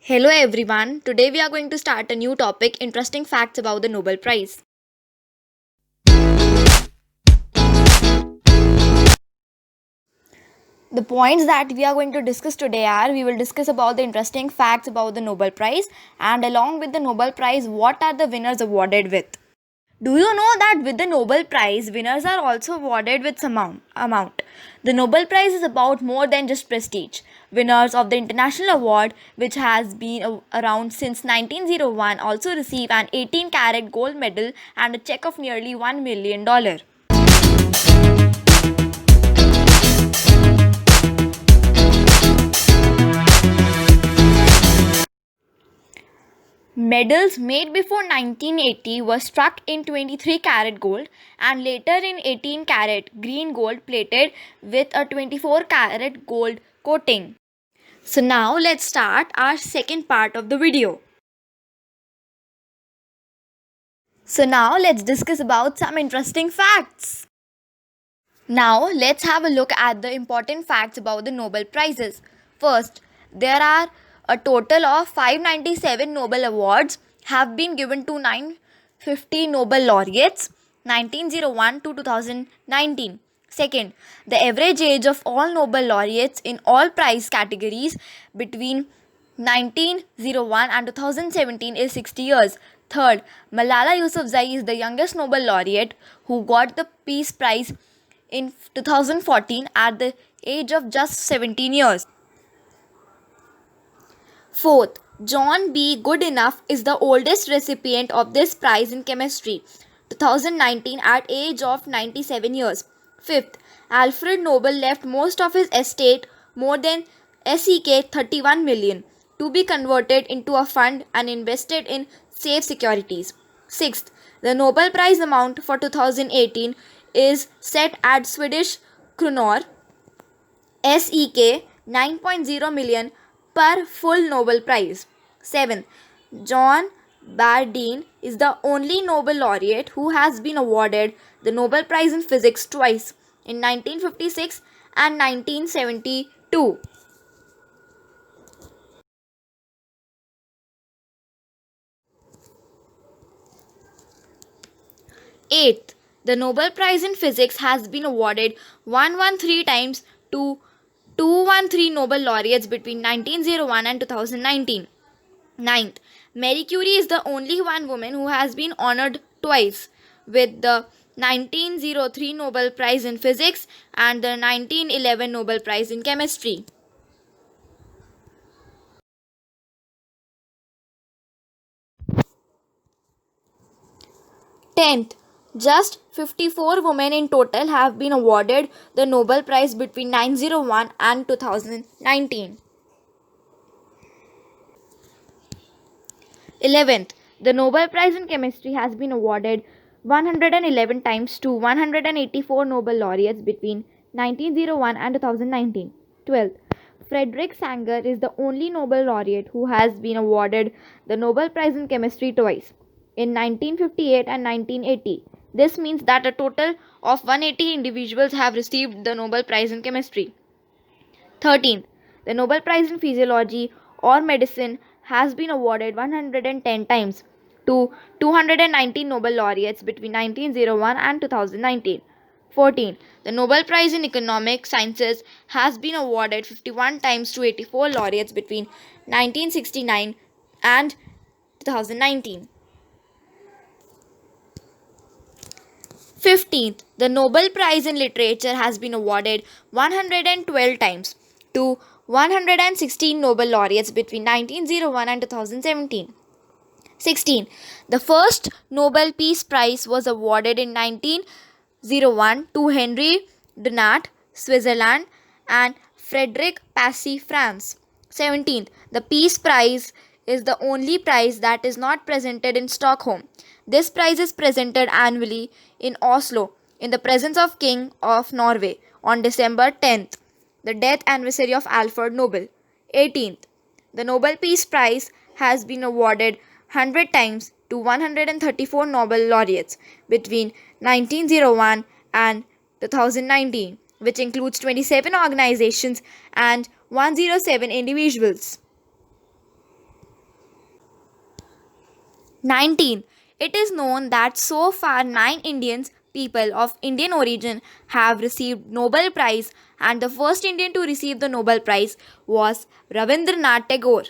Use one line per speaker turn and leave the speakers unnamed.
Hello everyone. Today we are going to start a new topic, interesting facts about the Nobel Prize. The points that we are going to discuss today are we will discuss about the interesting facts about the Nobel Prize and along with the Nobel Prize what are the winners awarded with. Do you know that with the Nobel Prize, winners are also awarded with some amount? The Nobel Prize is about more than just prestige. Winners of the international award, which has been around since 1901, also receive an 18-carat gold medal and a check of nearly $1 million. Medals made before 1980 were struck in 23-carat gold and later in 18-carat green gold plated with a 24-carat gold coating. So now let's start our second part of the video. So now let's discuss about some interesting facts. Now let's have a look at the important facts about the Nobel Prizes. First, there are a total of 597 Nobel Awards have been given to 950 Nobel laureates 1901 to 2019. Second, the average age of all Nobel laureates in all prize categories between 1901 and 2017 is 60 years. Third, Malala Yousafzai is the youngest Nobel laureate who got the Peace Prize in 2014 at the age of just 17 years. Fourth, John B. Goodenough is the oldest recipient of this prize in chemistry, 2019 at age of 97 years. Fifth, Alfred Nobel left most of his estate, more than SEK 31 million, to be converted into a fund and invested in safe securities. Sixth, the Nobel Prize amount for 2018 is set at Swedish kronor SEK 9.0 million per full Nobel Prize. 7. John Bardeen is the only Nobel laureate who has been awarded the Nobel Prize in Physics twice, in 1956 and 1972. 8th, the Nobel Prize in Physics has been awarded 113 times to 213 Nobel laureates between 1901 and 2019. 9th, Marie Curie is the only one woman who has been honored twice with the 1903 Nobel Prize in Physics and the 1911 Nobel Prize in Chemistry. 10th, just 54 women in total have been awarded the Nobel Prize between 1901 and 2019. 11th, the Nobel Prize in Chemistry has been awarded 111 times to 184 Nobel laureates between 1901 and 2019. 12th, Frederick Sanger is the only Nobel laureate who has been awarded the Nobel Prize in Chemistry twice, in 1958 and 1980. This means that a total of 180 individuals have received the Nobel Prize in Chemistry. 13th, the Nobel Prize in Physiology or Medicine has been awarded 110 times to 219 Nobel laureates between 1901 and 2019. 14. The Nobel Prize in Economic Sciences has been awarded 51 times to 84 laureates between 1969 and 2019. 15th, the Nobel Prize in Literature has been awarded 112 times to 116 Nobel laureates between 1901 and 2017. 16. The first Nobel Peace Prize was awarded in 1901 to Henry Dunant, Switzerland, and Frederick Passy, France. 17th. The Peace Prize is the only prize that is not presented in Stockholm. This prize is presented annually in Oslo in the presence of King of Norway on December 10th, the death anniversary of Alfred Nobel. 18th. The Nobel Peace Prize has been awarded 100 times to 134 Nobel laureates between 1901 and 2019, which includes 27 organizations and 107 individuals. 19. It is known that so far 9 Indians, people of Indian origin, have received Nobel Prize, and the first Indian to receive the Nobel Prize was Rabindranath Tagore.